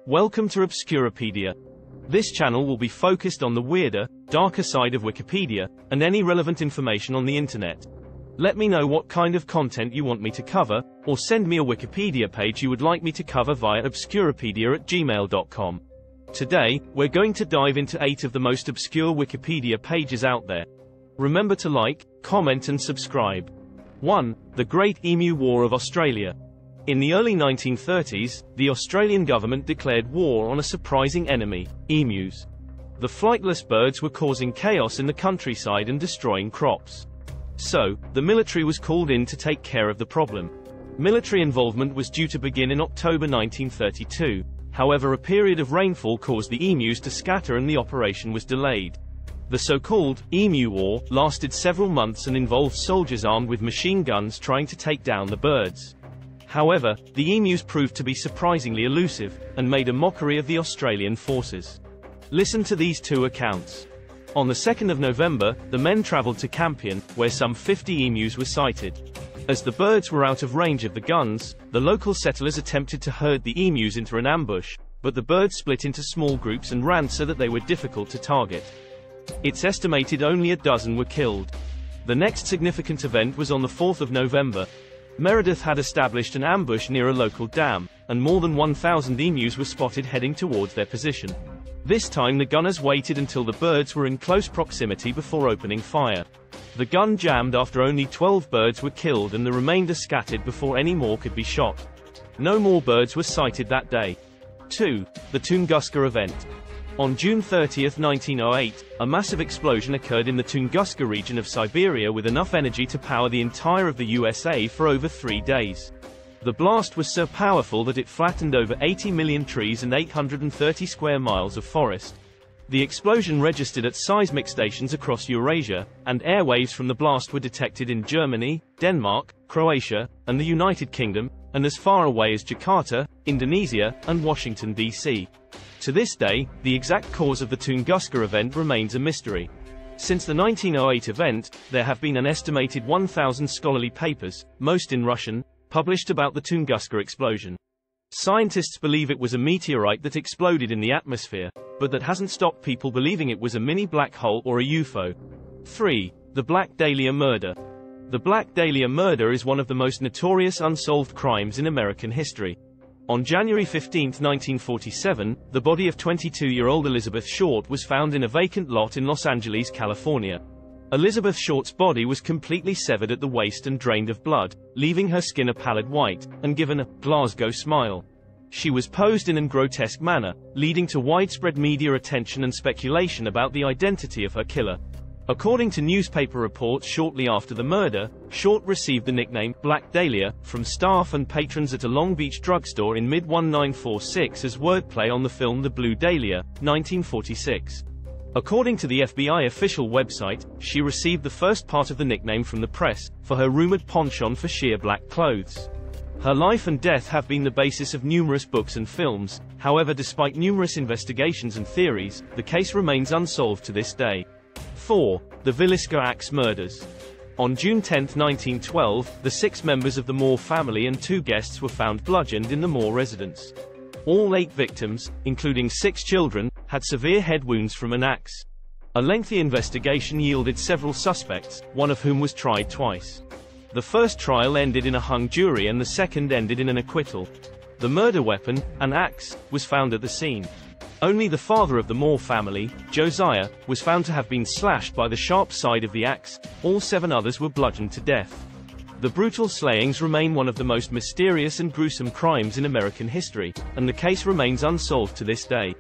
Welcome to Obscuripedia. This channel will be focused on the weirder, darker side of Wikipedia, and any relevant information on the internet. Let me know what kind of content you want me to cover, or send me a Wikipedia page you would like me to cover via obscuripedia@gmail.com. Today, we're going to dive into 8 of the most obscure Wikipedia pages out there. Remember to like, comment and subscribe. 1. The Great Emu War of Australia. In the early 1930s, the Australian government declared war on a surprising enemy, emus. The flightless birds were causing chaos in the countryside and destroying crops. So, the military was called in to take care of the problem. Military involvement was due to begin in October 1932. However, a period of rainfall caused the emus to scatter and the operation was delayed. The so-called Emu War lasted several months and involved soldiers armed with machine guns trying to take down the birds. However, the emus proved to be surprisingly elusive, and made a mockery of the Australian forces. Listen to these 2 accounts. On the 2nd of November, the men travelled to Campion, where some 50 emus were sighted. As the birds were out of range of the guns, the local settlers attempted to herd the emus into an ambush, but the birds split into small groups and ran so that they were difficult to target. It's estimated only a dozen were killed. The next significant event was on the 4th of November. Meredith had established an ambush near a local dam, and more than 1,000 emus were spotted heading towards their position. This time the gunners waited until the birds were in close proximity before opening fire. The gun jammed after only 12 birds were killed and the remainder scattered before any more could be shot. No more birds were sighted that day. 2. The Tunguska event. On June 30, 1908, a massive explosion occurred in the Tunguska region of Siberia with enough energy to power the entire of the USA for over 3 days. The blast was so powerful that it flattened over 80 million trees and 830 square miles of forest. The explosion registered at seismic stations across Eurasia, and airwaves from the blast were detected in Germany, Denmark, Croatia, and the United Kingdom, and as far away as Jakarta, Indonesia, and Washington, D.C. To this day, the exact cause of the Tunguska event remains a mystery. Since the 1908 event, there have been an estimated 1,000 scholarly papers, most in Russian, published about the Tunguska explosion. Scientists believe it was a meteorite that exploded in the atmosphere, but that hasn't stopped people believing it was a mini black hole or a UFO. 3. The Black Dahlia Murder. The Black Dahlia murder is one of the most notorious unsolved crimes in American history. On January 15, 1947, the body of 22-year-old Elizabeth Short was found in a vacant lot in Los Angeles, California. Elizabeth Short's body was completely severed at the waist and drained of blood, leaving her skin a pallid white, and given a Glasgow smile. She was posed in a grotesque manner, leading to widespread media attention and speculation about the identity of her killer. According to newspaper reports shortly after the murder, Short received the nickname Black Dahlia from staff and patrons at a Long Beach drugstore in mid-1946 as wordplay on the film The Blue Dahlia, 1946. According to the FBI official website, she received the first part of the nickname from the press, for her rumored penchant for sheer black clothes. Her life and death have been the basis of numerous books and films. However, despite numerous investigations and theories, the case remains unsolved to this day. 4. The Villisca Axe Murders. On June 10, 1912, the 6 members of the Moore family and 2 guests were found bludgeoned in the Moore residence. All 8 victims, including 6 children, had severe head wounds from an axe. A lengthy investigation yielded several suspects, one of whom was tried twice. The first trial ended in a hung jury and the second ended in an acquittal. The murder weapon, an axe, was found at the scene. Only the father of the Moore family, Josiah, was found to have been slashed by the sharp side of the axe. All 7 others were bludgeoned to death. The brutal slayings remain one of the most mysterious and gruesome crimes in American history, and the case remains unsolved to this day.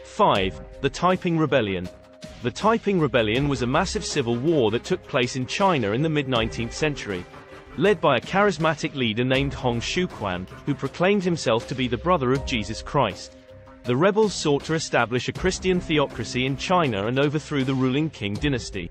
5. The Taiping Rebellion. The Taiping Rebellion was a massive civil war that took place in China in the mid-19th century. Led by a charismatic leader named Hong Xiuquan, who proclaimed himself to be the brother of Jesus Christ. The rebels sought to establish a Christian theocracy in China and overthrew the ruling Qing dynasty.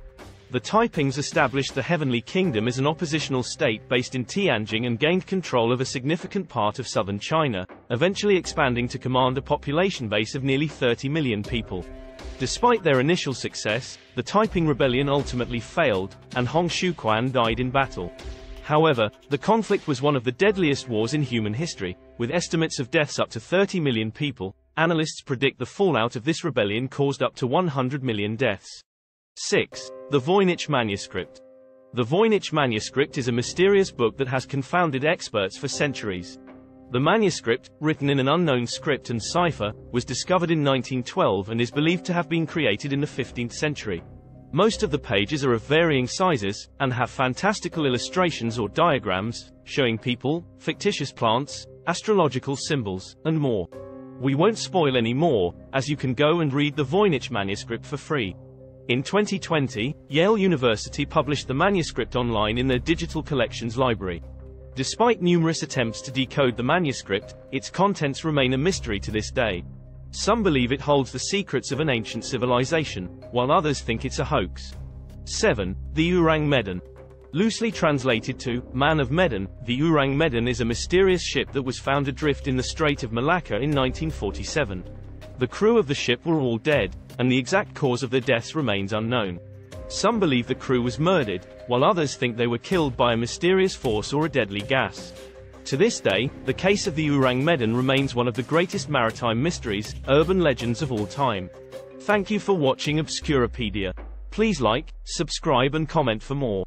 The Taipings established the Heavenly Kingdom as an oppositional state based in Tianjin and gained control of a significant part of southern China, eventually expanding to command a population base of nearly 30 million people. Despite their initial success, the Taiping Rebellion ultimately failed, and Hong Xiuquan died in battle. However, the conflict was one of the deadliest wars in human history, with estimates of deaths up to 30 million people, Analysts predict the fallout of this rebellion caused up to 100 million deaths. 6. The Voynich Manuscript. The Voynich Manuscript is a mysterious book that has confounded experts for centuries. The manuscript, written in an unknown script and cipher, was discovered in 1912 and is believed to have been created in the 15th century. Most of the pages are of varying sizes, and have fantastical illustrations or diagrams, showing people, fictitious plants, astrological symbols, and more. We won't spoil any more, as you can go and read the Voynich manuscript for free. In 2020, Yale University published the manuscript online in their digital collections library. Despite numerous attempts to decode the manuscript, its contents remain a mystery to this day. Some believe it holds the secrets of an ancient civilization, while others think it's a hoax. 7. The Ourang Medan. Loosely translated to Man of Medan, the Ourang Medan is a mysterious ship that was found adrift in the Strait of Malacca in 1947. The crew of the ship were all dead, and the exact cause of their deaths remains unknown. Some believe the crew was murdered, while others think they were killed by a mysterious force or a deadly gas. To this day, the case of the Ourang Medan remains one of the greatest maritime mysteries, urban legends of all time. Thank you for watching Obscuripedia. Please like, subscribe and comment for more.